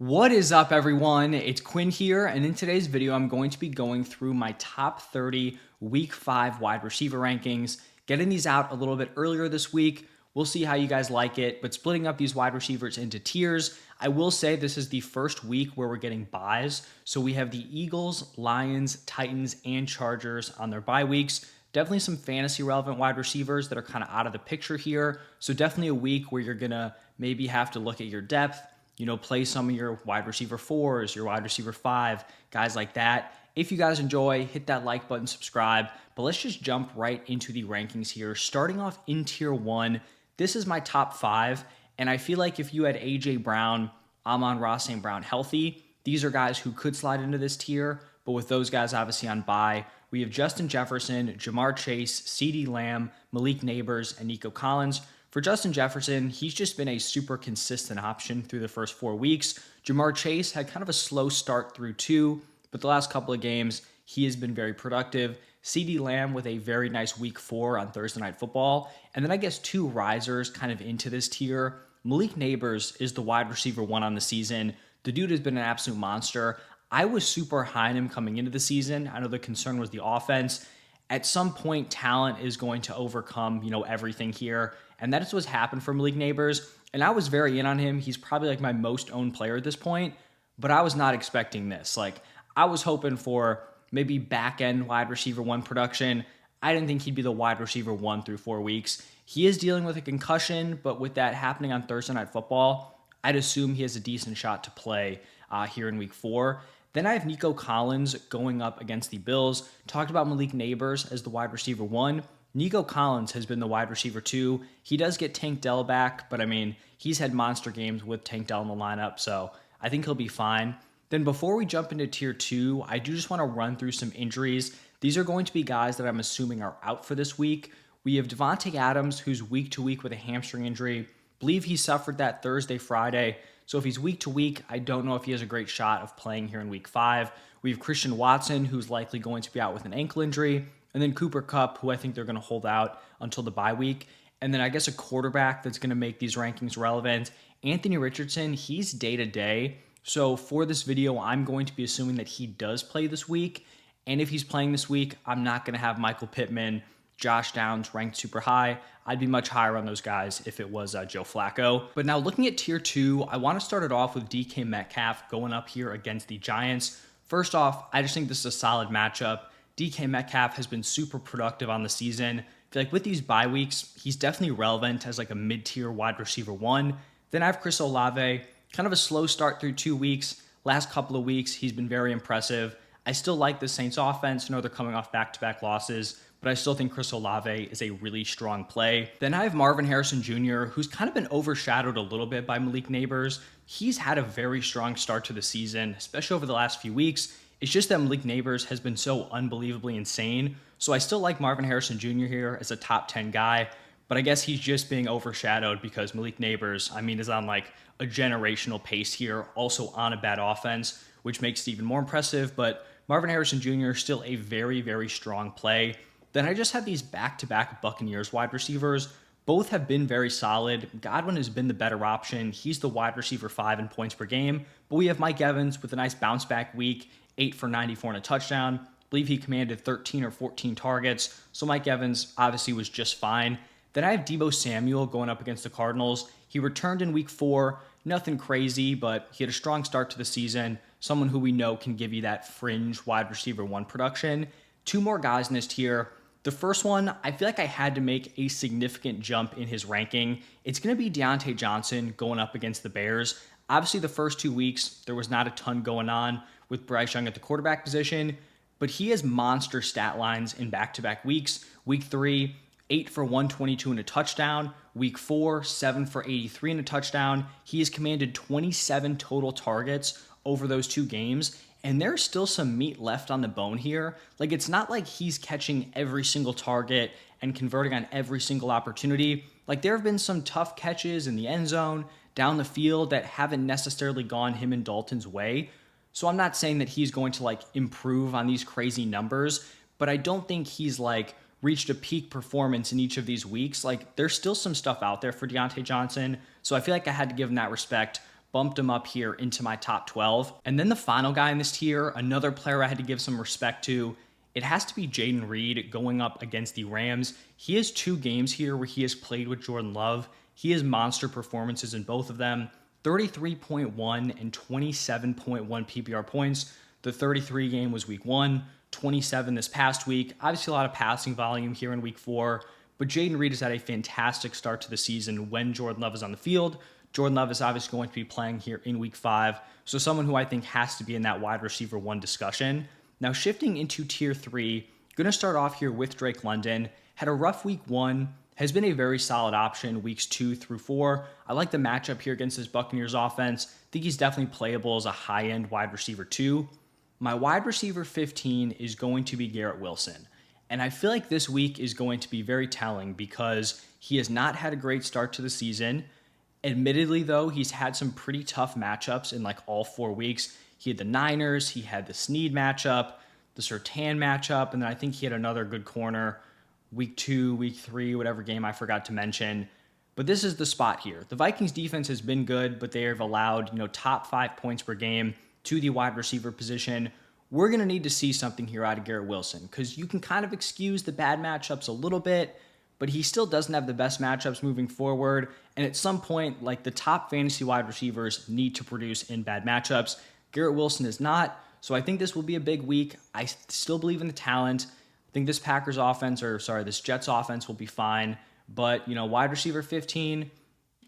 What is up, everyone? It's Quinn here, and in today's video, I'm going to be going through my top 30 Week 5 wide receiver rankings, getting these out a little bit earlier this week. We'll see how you guys like it, but splitting up these wide receivers into tiers. I will say this is the first week where we're getting buys, so we have the Eagles, Lions, Titans, and Chargers on their bye weeks. Definitely some fantasy relevant wide receivers that are kind of out of the picture here, so definitely a week where you're going to maybe have to look at your depth, play some of your wide receiver fours, your wide receiver five, guys like that. If you guys enjoy, hit that like button, subscribe. But let's just jump right into the rankings here. Starting off in tier one, this is my top five. And I feel like if you had A.J. Brown, Amon-Ra St. Brown healthy, these are guys who could slide into this tier. But with those guys obviously on bye, we have Justin Jefferson, Jamar Chase, CeeDee Lamb, Malik Nabers, and Nico Collins. For Justin Jefferson, he's just been a super consistent option through the first 4 weeks. Jamar Chase had kind of a slow start through 2, but the last couple of games, he has been very productive. CeeDee Lamb with a very nice week 4 on Thursday Night Football. And then I guess 2 risers kind of into this tier. Malik Nabers is the wide receiver 1 on the season. The dude has been an absolute monster. I was super high on him coming into the season. I know the concern was the offense. At some point, talent is going to overcome, everything here. And that is what's happened for Malik Nabers. And I was very in on him. He's probably like my most owned player at this point, but I was not expecting this. I was hoping for maybe back end wide receiver 1 production. I didn't think he'd be the wide receiver 1 through 4 weeks. He is dealing with a concussion, but with that happening on Thursday Night Football, I'd assume he has a decent shot to play here in week 4. Then I have Nico Collins going up against the Bills. Talked about Malik Nabers as the wide receiver 1. Nico Collins has been the wide receiver 2. He does get Tank Dell back, but he's had monster games with Tank Dell in the lineup, so I think he'll be fine. Then before we jump into tier 2, I do just want to run through some injuries. These are going to be guys that I'm assuming are out for this week. We have Devontae Adams, who's week to week with a hamstring injury. Believe he suffered that Thursday, Friday. So if he's week to week, I don't know if he has a great shot of playing here in week 5. We have Christian Watson, who's likely going to be out with an ankle injury. And then Cooper Kupp, who I think they're going to hold out until the bye week. And then I guess a quarterback that's going to make these rankings relevant. Anthony Richardson, he's day-to-day. So for this video, I'm going to be assuming that he does play this week. And if he's playing this week, I'm not going to have Michael Pittman, Josh Downs ranked super high. I'd be much higher on those guys if it was Joe Flacco. But now looking at tier 2, I want to start it off with DK Metcalf going up here against the Giants. First off, I just think this is a solid matchup. DK Metcalf has been super productive on the season. I feel like with these bye weeks, he's definitely relevant as like a mid-tier wide receiver 1. Then I have Chris Olave, kind of a slow start through 2 weeks. Last couple of weeks, he's been very impressive. I still like the Saints offense. I know they're coming off back-to-back losses, but I still think Chris Olave is a really strong play. Then I have Marvin Harrison Jr., who's kind of been overshadowed a little bit by Malik Nabers. He's had a very strong start to the season, especially over the last few weeks. It's just that Malik Nabers has been so unbelievably insane. So I still like Marvin Harrison Jr. here as a top 10 guy, but I guess he's just being overshadowed because Malik Nabers, is on like a generational pace here, also on a bad offense, which makes it even more impressive. But Marvin Harrison Jr. is still a very, very strong play. Then I just have these back-to-back Buccaneers wide receivers. Both have been very solid. Godwin has been the better option. He's the wide receiver 5 in points per game. But we have Mike Evans with a nice bounce-back week, 8 for 94 and a touchdown. I believe he commanded 13 or 14 targets. So Mike Evans obviously was just fine. Then I have Deebo Samuel going up against the Cardinals. He returned in week 4. Nothing crazy, but he had a strong start to the season. Someone who we know can give you that fringe wide receiver 1 production. 2 more guys in this tier. The first one, I feel like I had to make a significant jump in his ranking. It's going to be Deontay Johnson going up against the Bears. Obviously, the first 2 weeks, there was not a ton going on with Bryce Young at the quarterback position, but he has monster stat lines in back-to-back weeks. Week 3, 8 for 122 and a touchdown. Week 4, 7 for 83 and a touchdown. He has commanded 27 total targets over those 2 games. And there's still some meat left on the bone here. It's not like he's catching every single target and converting on every single opportunity. There have been some tough catches in the end zone, down the field that haven't necessarily gone him and Dalton's way. So I'm not saying that he's going to improve on these crazy numbers, but I don't think he's reached a peak performance in each of these weeks. There's still some stuff out there for Deontay Johnson. So I feel like I had to give him that respect. bumped him up here into my top 12. And then the final guy in this tier, another player I had to give some respect to, it has to be Jaden Reed going up against the Rams. He has 2 games here where he has played with Jordan Love. He has monster performances in both of them, 33.1 and 27.1 PPR points. The 33 game was week 1, 27 this past week. Obviously a lot of passing volume here in week 4, but Jaden Reed has had a fantastic start to the season when Jordan Love is on the field. Jordan Love is obviously going to be playing here in week 5, so someone who I think has to be in that wide receiver 1 discussion. Now shifting into tier 3, going to start off here with Drake London. Had a rough week 1, has been a very solid option weeks 2 through 4. I like the matchup here against this Buccaneers offense. I think he's definitely playable as a high-end wide receiver 2. My wide receiver 15 is going to be Garrett Wilson. And I feel like this week is going to be very telling because he has not had a great start to the season. Admittedly, though, he's had some pretty tough matchups in like all 4 weeks. He had the Niners, he had the Snead matchup, the Surtain matchup, and then I think he had another good corner, week 2, week 3, whatever game I forgot to mention. But this is the spot here. The Vikings defense has been good, but they have allowed, top 5 points per game to the wide receiver position. We're going to need to see something here out of Garrett Wilson because you can kind of excuse the bad matchups a little bit, but he still doesn't have the best matchups moving forward. And at some point, like the top fantasy wide receivers need to produce in bad matchups. Garrett Wilson is not, so I think this will be a big week. I still believe in the talent. I think this this Jets offense will be fine. But, wide receiver 15,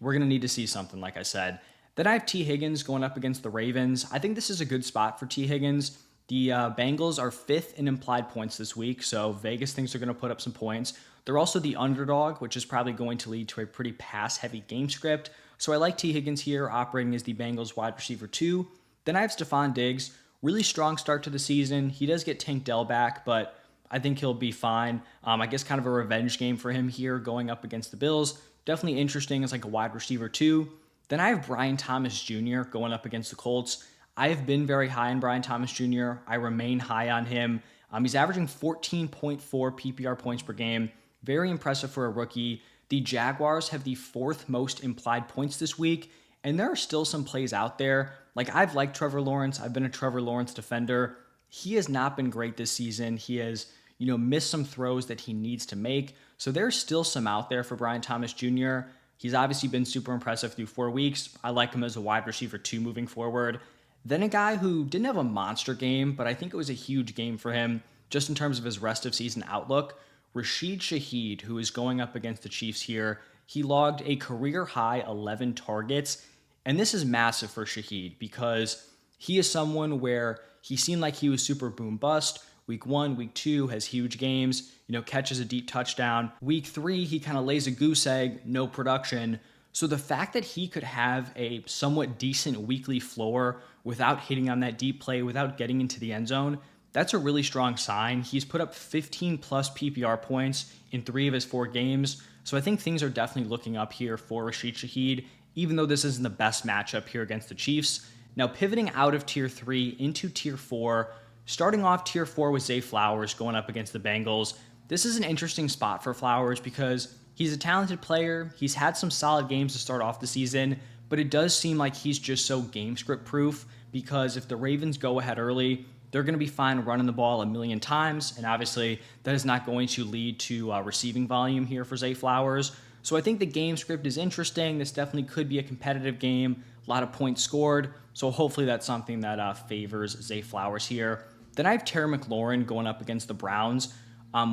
we're going to need to see something, like I said. Then I have T. Higgins going up against the Ravens. I think this is a good spot for T. Higgins. The Bengals are 5th in implied points this week, so Vegas thinks they're going to put up some points. They're also the underdog, which is probably going to lead to a pretty pass-heavy game script. So I like T. Higgins here, operating as the Bengals wide receiver 2. Then I have Stephon Diggs. Really strong start to the season. He does get Tank Dell back, but I think he'll be fine. I guess kind of a revenge game for him here going up against the Bills. Definitely interesting as like a wide receiver 2. Then I have Brian Thomas Jr. going up against the Colts. I have been very high on Brian Thomas Jr. I remain high on him. He's averaging 14.4 PPR points per game. Very impressive for a rookie. The Jaguars have the 4th most implied points this week, and there are still some plays out there. Like I've liked Trevor Lawrence. I've been a Trevor Lawrence defender. He has not been great this season. He has, missed some throws that he needs to make. So there's still some out there for Brian Thomas Jr. He's obviously been super impressive through 4 weeks. I like him as a wide receiver 2 moving forward. Then a guy who didn't have a monster game, but I think it was a huge game for him just in terms of his rest of season outlook. Rashid Shaheed, who is going up against the Chiefs here, he logged a career high 11 targets. And this is massive for Shaheed because he is someone where he seemed like he was super boom bust. Week 1, week 2 has huge games, catches a deep touchdown. Week 3, he kind of lays a goose egg, no production. So the fact that he could have a somewhat decent weekly floor without hitting on that deep play, without getting into the end zone, that's a really strong sign. He's put up 15 plus PPR points in 3 of his 4 games. So I think things are definitely looking up here for Rashid Shaheed, even though this isn't the best matchup here against the Chiefs. Now pivoting out of tier 3 into tier 4, starting off tier 4 with Zay Flowers going up against the Bengals. This is an interesting spot for Flowers because he's a talented player. He's had some solid games to start off the season, but it does seem like he's just so game script proof because if the Ravens go ahead early, they're going to be fine running the ball a million times, and obviously that is not going to lead to receiving volume here for Zay Flowers. So I think the game script is interesting. This definitely could be a competitive game, a lot of points scored, so hopefully that's something that favors Zay Flowers here. Then I have Terry McLaurin going up against the Browns.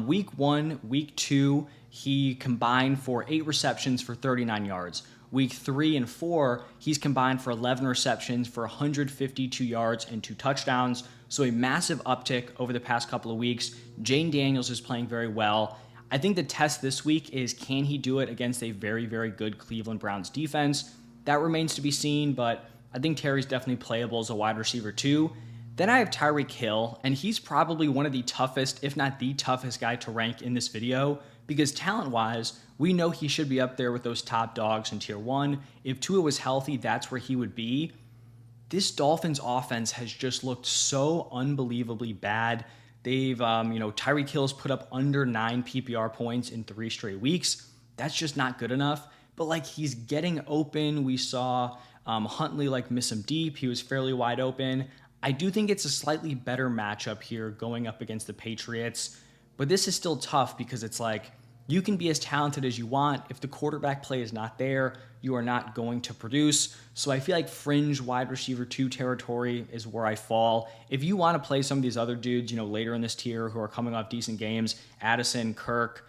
Week 1, week 2, he combined for 8 receptions for 39 yards. Week 3 and 4, he's combined for 11 receptions for 152 yards and 2 touchdowns. So a massive uptick over the past couple of weeks. Jane Daniels is playing very well. I think the test this week is, can he do it against a very, very good Cleveland Browns defense? That remains to be seen, but I think Terry's definitely playable as a wide receiver too. Then I have Tyreek Hill, and he's probably one of the toughest, if not the toughest guy to rank in this video, because talent-wise, we know he should be up there with those top dogs in tier 1. If Tua was healthy, that's where he would be. This Dolphins offense has just looked so unbelievably bad. They've, Tyreek Hill's put up under 9 PPR points in 3 straight weeks. That's just not good enough. But he's getting open. We saw Huntley missed him deep. He was fairly wide open. I do think it's a slightly better matchup here going up against the Patriots, but this is still tough because it's you can be as talented as you want. If the quarterback play is not there, you are not going to produce. So I feel like fringe wide receiver 2 territory is where I fall. If you want to play some of these other dudes, later in this tier who are coming off decent games, Addison, Kirk,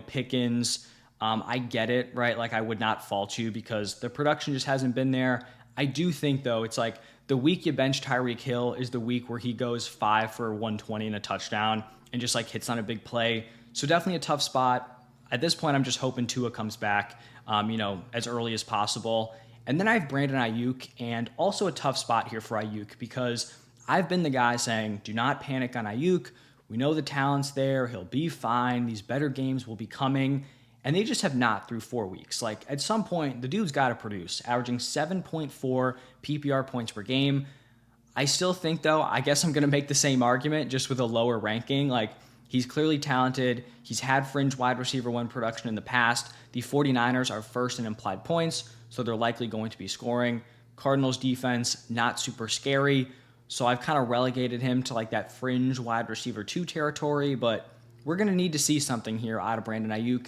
Pickens, I get it, right? I would not fault you because the production just hasn't been there. I do think, though, it's the week you bench Tyreek Hill is the week where he goes 5 for 120 and a touchdown and just hits on a big play. So definitely a tough spot. At this point, I'm just hoping Tua comes back, as early as possible. And then I have Brandon Ayuk, and also a tough spot here for Ayuk because I've been the guy saying, do not panic on Ayuk. We know the talent's there. He'll be fine. These better games will be coming. And they just have not through 4 weeks. At some point, the dude's got to produce, averaging 7.4 PPR points per game. I still think, though, I guess I'm going to make the same argument just with a lower ranking. He's clearly talented. He's had fringe wide receiver 1 production in the past. The 49ers are first in implied points, so they're likely going to be scoring. Cardinals defense, not super scary. So I've kind of relegated him to that fringe wide receiver 2 territory, but we're going to need to see something here out of Brandon Ayuk.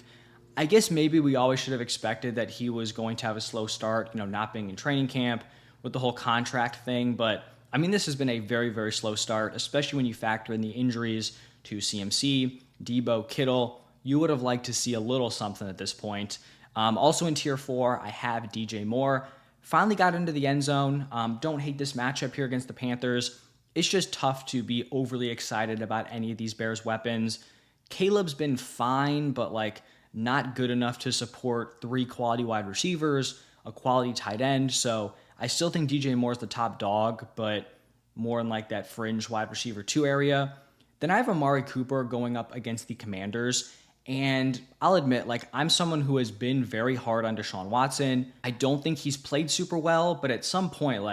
I guess maybe we always should have expected that he was going to have a slow start, not being in training camp with the whole contract thing. But this has been a very, very slow start, especially when you factor in the injuries to CMC, Debo, Kittle. You would have liked to see a little something at this point. Also in tier 4, I have DJ Moore. Finally got into the end zone. Don't hate this matchup here against the Panthers. It's just tough to be overly excited about any of these Bears weapons. Caleb's been fine, but not good enough to support 3 quality wide receivers, a quality tight end. So I still think DJ Moore's the top dog, but more in that fringe wide receiver 2 area. Then I have Amari Cooper going up against the Commanders. And I'll admit, I'm someone who has been very hard on Deshaun Watson. I don't think he's played super well, but at some point,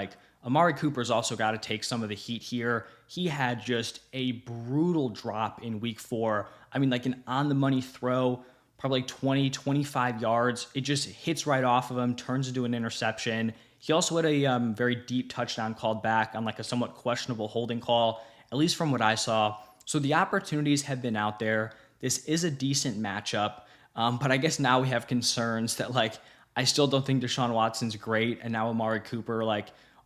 Amari Cooper's also got to take some of the heat here. He had just a brutal drop in week 4. An on-the-money throw, probably 20, 25 yards. It just hits right off of him, turns into an interception. He also had a very deep touchdown called back on a somewhat questionable holding call, at least from what I saw. So the opportunities have been out there. This is a decent matchup, but I guess now we have concerns that I still don't think Deshaun Watson's great, and now Amari Cooper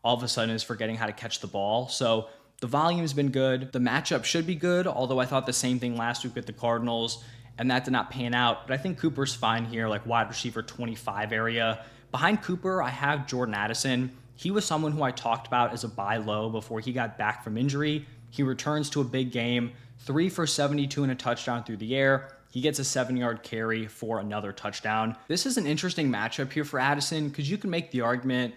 all of a sudden is forgetting how to catch the ball. So the volume's been good. The matchup should be good, although I thought the same thing last week with the Cardinals, and that did not pan out. But I think Cooper's fine here, wide receiver 25 area. Behind Cooper, I have Jordan Addison. He was someone who I talked about as a buy low before he got back from injury. He returns to a big game, 3 for 72 and a touchdown through the air. He gets a 7-yard carry for another touchdown. This is an interesting matchup here for Addison because you can make the argument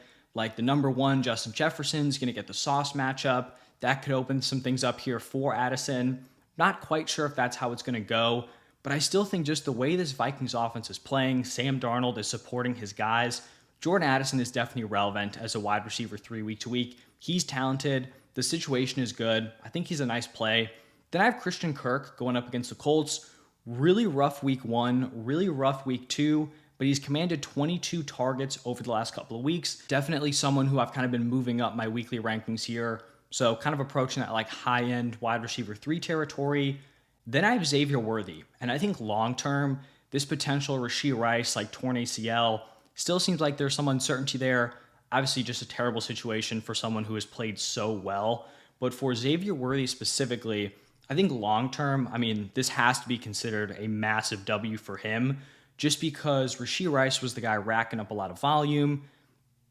the number 1, Justin Jefferson's going to get the sauce matchup. That could open some things up here for Addison. Not quite sure if that's how it's going to go, but I still think just the way this Vikings offense is playing, Sam Darnold is supporting his guys. Jordan Addison is definitely relevant as a wide receiver 3 week to week. He's talented. The situation is good. I think he's a nice play. Then I have Christian Kirk going up against the Colts. Really rough week 1, really rough week 2, but he's commanded 22 targets over the last couple of weeks. Definitely someone who I've kind of been moving up my weekly rankings here. So kind of approaching that high-end wide receiver 3 territory. Then I have Xavier Worthy. And I think long-term, this potential Rashee Rice, torn ACL, still seems like there's some uncertainty there. Obviously just a terrible situation for someone who has played so well. But for Xavier Worthy specifically, I think long-term, this has to be considered a massive W for him just because Rashee Rice was the guy racking up a lot of volume.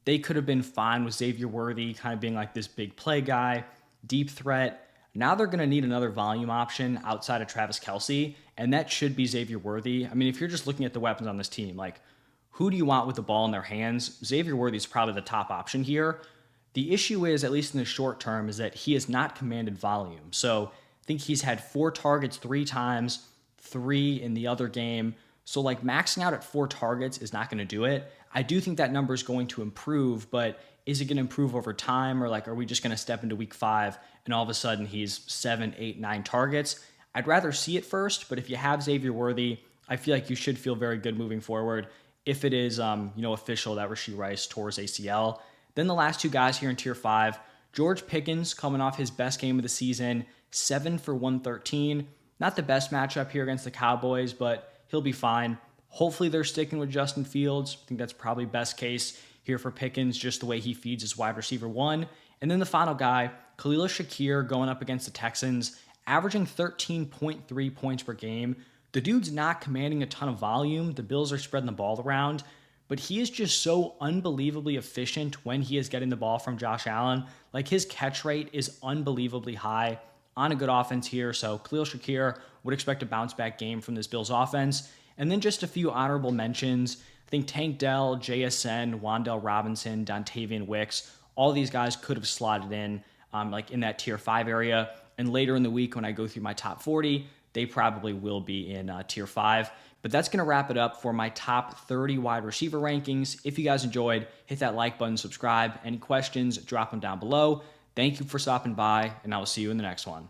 They could have been fine with Xavier Worthy kind of being this big play guy, deep threat. Now they're going to need another volume option outside of Travis Kelce, and that should be Xavier Worthy. If you're just looking at the weapons on this team, who do you want with the ball in their hands? Xavier Worthy is probably the top option here. The issue is, at least in the short term, is that he has not commanded volume. So I think he's had 4 targets 3 times, 3 in the other game. So maxing out at 4 targets is not going to do it. I do think that number is going to improve, but is it going to improve over time? Or are we just going to step into week 5 and all of a sudden he's 7, 8, 9 targets? I'd rather see it first, but if you have Xavier Worthy, I feel like you should feel very good moving forward if it is, official that Rashee Rice tore his ACL. Then the last two guys here in tier 5, George Pickens coming off his best game of the season, 7 for 113. Not the best matchup here against the Cowboys, but he'll be fine. Hopefully they're sticking with Justin Fields. I think that's probably best case here for Pickens, just the way he feeds his wide receiver 1. And then the final guy, Khalil Shakir going up against the Texans, averaging 13.3 points per game. The dude's not commanding a ton of volume. The Bills are spreading the ball around, but he is just so unbelievably efficient when he is getting the ball from Josh Allen. Like, his catch rate is unbelievably high on a good offense here. So Khalil Shakir would expect a bounce back game from this Bills offense. And then just a few honorable mentions. I think Tank Dell, JSN, Wan'Dale Robinson, Dontavian Wicks, all these guys could have slotted in like in that tier 5 area. And later in the week when I go through my top 40, they probably will be in tier 5. But that's going to wrap it up for my top 30 wide receiver rankings. If you guys enjoyed, hit that like button, subscribe. Any questions, drop them down below. Thank you for stopping by, and I will see you in the next one.